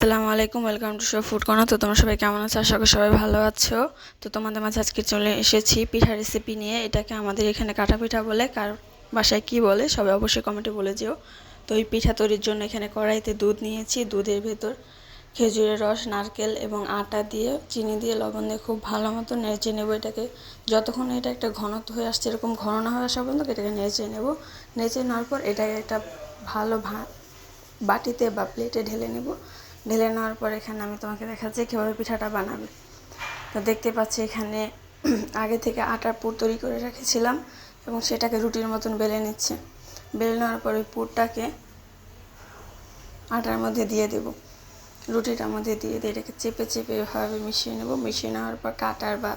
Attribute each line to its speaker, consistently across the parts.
Speaker 1: আসসালামু আলাইকুম, welcome to show food corner. তো তোমরা সবাই কেমন আছো? আশা করি সবাই ভালো আছো। তো তোমাদের মাঝে আজকে চলে এসেছি পিঠা রেসিপি নিয়ে। এটাকে আমাদের এখানে কাটা পিঠা বলে, কার বাসায় কি বলে সবাই অবশ্যই কমেন্টে বলে যেও। তো এই পিঠা তৈরির জন্য এখানে কড়াইতে দুধ নিয়েছি। দুধের ভেতর খেজুরের রস, নারকেল এবং আটা দিয়ে, চিনি দিয়ে, লবণ দিয়ে খুব ভালো মতো নেড়ে নেবো এটাকে। যতক্ষণ এটা একটা ঘনত্ব হয়ে আসছে, এরকম ঘন না হয়ে আসা পর্যন্ত এটাকে নেড়ে নেব। নেড়ে নেওয়ার পর এটাকে একটা ভালো বাটিতে বা প্লেটে ঢেলে নেব। ঢেলে নেওয়ার পর এখানে আমি তোমাকে দেখাচ্ছি কীভাবে পিঠাটা বানাবে। তো দেখতে পাচ্ছি এখানে আগে থেকে আটার পুর তৈরি করে রেখেছিলাম এবং সেটাকে রুটির মতন বেলে নিচ্ছে। বেলে নেওয়ার পর ওই পুরটাকে আটার মধ্যে দিয়ে দেব, রুটিটার মধ্যে দিয়ে এটাকে চেপে চেপে এভাবে মিশিয়ে নেব। মিশিয়ে নেওয়ার পর কাটার বা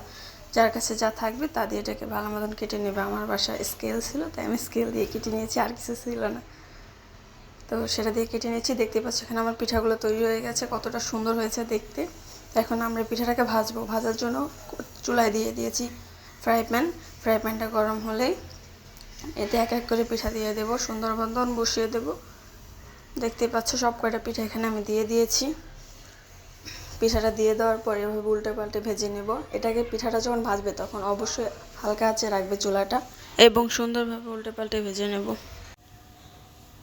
Speaker 1: যার কাছে যা থাকবে তা দিয়ে এটাকে ভালো মতন কেটে নেবে। আমার বাসায় স্কেল ছিল, তাই আমি স্কেল দিয়ে কেটে নিয়েছি, আর কিছু ছিল না। তো সেটা দিয়ে কেটে নিয়েছি। দেখতে পাচ্ছি এখানে আমার পিঠাগুলো তৈরি হয়ে গেছে, কতটা সুন্দর হয়েছে দেখতে। এখন আমরা পিঠাটাকে ভাজবো। ভাজার জন্য চুলায় দিয়ে দিয়েছি ফ্রাই প্যানটা গরম হলেই এতে এক এক করে পিঠা দিয়ে দেবো, সুন্দর মতন বসিয়ে দেবো। দেখতে পাচ্ছ সব কয়টা পিঠা এখানে আমি দিয়ে দিয়েছি। পিঠাটা দিয়ে দেওয়ার পরে এভাবে উল্টে পাল্টে ভেজে নেব। এটাকে পিঠাটা যখন ভাজবে তখন অবশ্যই হালকা আঁচে রাখবে চুলাটা এবং সুন্দরভাবে উল্টে পাল্টে ভেজে নেব।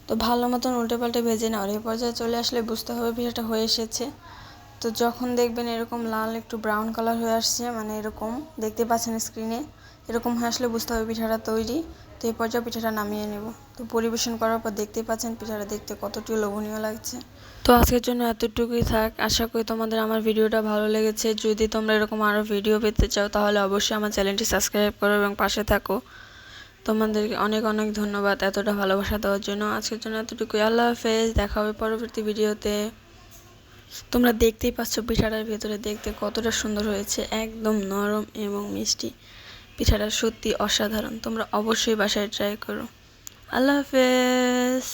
Speaker 1: তো ভালো মতন উল্টে পাল্টে ভেজে নেওয়ার এই পর্যায়ে চলে আসলে বুঝতে হবে পিঠাটা হয়ে এসেছে। তো যখন দেখবেন এরকম লাল একটু ব্রাউন কালার হয়ে আসছে, মানে এরকম দেখতে পাচ্ছেন স্ক্রিনে, এরকম হয়ে আসলে বুঝতে হবে পিঠাটা তৈরি। তো এই পর্যায়ে পিঠাটা নামিয়ে নেব। তো পরিবেশন করার পর দেখতে পাচ্ছেন পিঠাটা দেখতে কতটি লোভনীয় লাগছে। তো আজকের জন্য এতটুকুই থাক। আশা করি তোমাদের আমার ভিডিওটা ভালো লেগেছে। যদি তোমরা এরকম আরও ভিডিও পেতে চাও তাহলে অবশ্যই আমার চ্যানেলটি সাবস্ক্রাইব করো এবং পাশে থাকো। তোমাদেরকে অনেক অনেক ধন্যবাদ এতটা ভালোবাসা দেওয়ার জন্য। আজকের জন্য এতটুকুই। আল্লাহ হাফেজ, দেখা হবে পরবর্তী ভিডিওতে। তোমরা দেখতেই পাচ্ছ পিঠাটার ভেতরে দেখতে কতটা সুন্দর হয়েছে, একদম নরম এবং মিষ্টি। পিঠাটা সত্যি অসাধারণ। তোমরা অবশ্যই বাসায় ট্রাই করো। আল্লাহ হাফেজ।